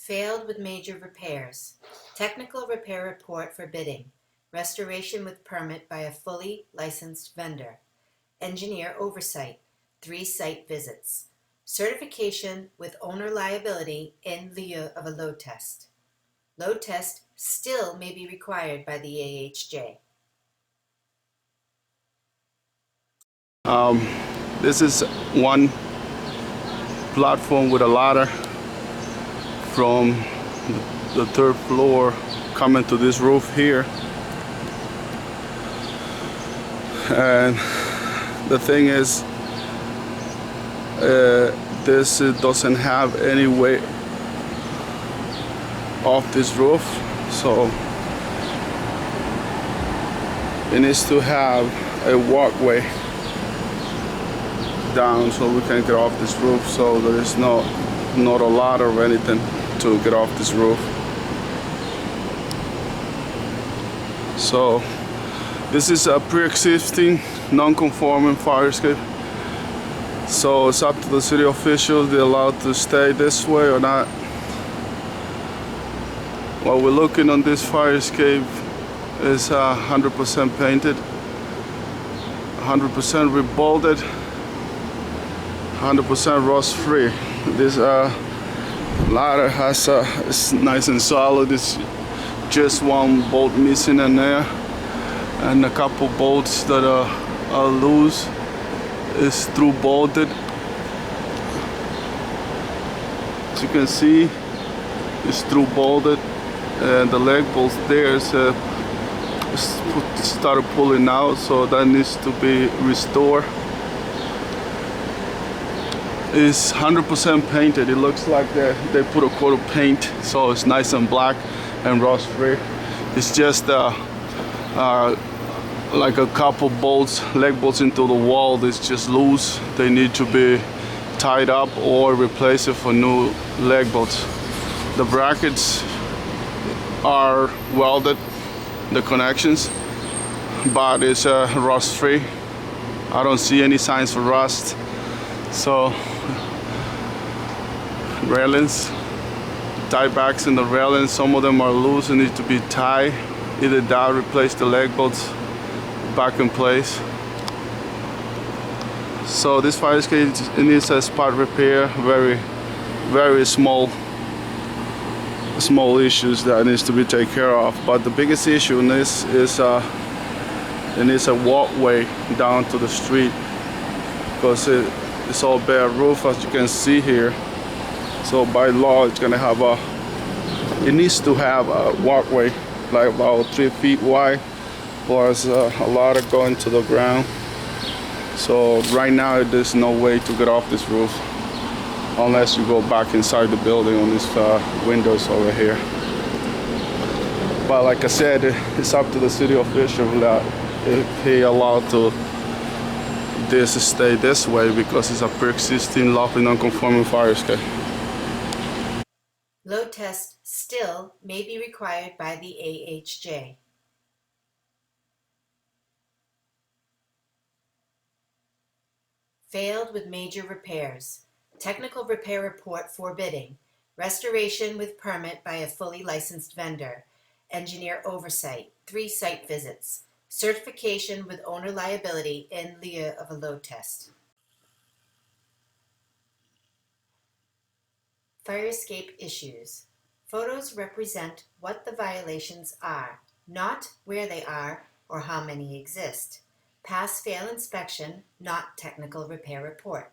Failed with major repairs. Technical repair report for bidding. Restoration with permit by a fully licensed vendor. Engineer oversight. 3 site visits. Certification with owner liability in lieu of a load test. Load test still may be required by the AHJ. This is one platform with a ladder from the 3rd floor coming to this roof here. And the thing is, this doesn't have any way off this roof, so it needs to have a walkway down so we can get off this roof, so there is not a ladder or anything to get off this roof. So this is a pre-existing non-conforming fire escape, so it's up to the city officials. They're allowed to stay this way or not. What we're looking on this fire escape is 100% painted, 100% rebolted, 100% rust free. This ladder has it's nice and solid. It's just one bolt missing in there, and a couple bolts that are loose. It's through bolted. As you can see, it's through bolted, and the leg bolts there started pulling out, so that needs to be restored. It's 100% painted. It looks like they put a coat of paint, so it's nice and black and rust free. It's just like a couple bolts, leg bolts into the wall. It's just loose. They need to be tied up or replace it for new leg bolts. The brackets are welded, the connections, but it's rust free. I don't see any signs for rust. So railings, tie backs in the railings, some of them are loose and need to be tied. Either that, replace the leg bolts back in place. So this fire escape, it needs a spot repair, very small issues that needs to be taken care of. But the biggest issue in this is it needs a walkway down to the street, because it's all bare roof, as you can see here. So by law, it's gonna have it needs to have a walkway like about 3 feet wide, plus a ladder going to the ground. So right now, there's no way to get off this roof unless you go back inside the building on these windows over here. But like I said, it's up to the city official that if he allowed to this stay this way, because it's a pre-existing lawfully non-conforming fire escape. Load test still may be required by the AHJ. Failed with major repairs. Technical repair report for bidding. Restoration with permit by a fully licensed vendor. Engineer oversight. 3 site visits. Certification with owner liability in lieu of a load test. Fire escape issues. Photos represent what the violations are, not where they are or how many exist. Pass-fail inspection, not technical repair report.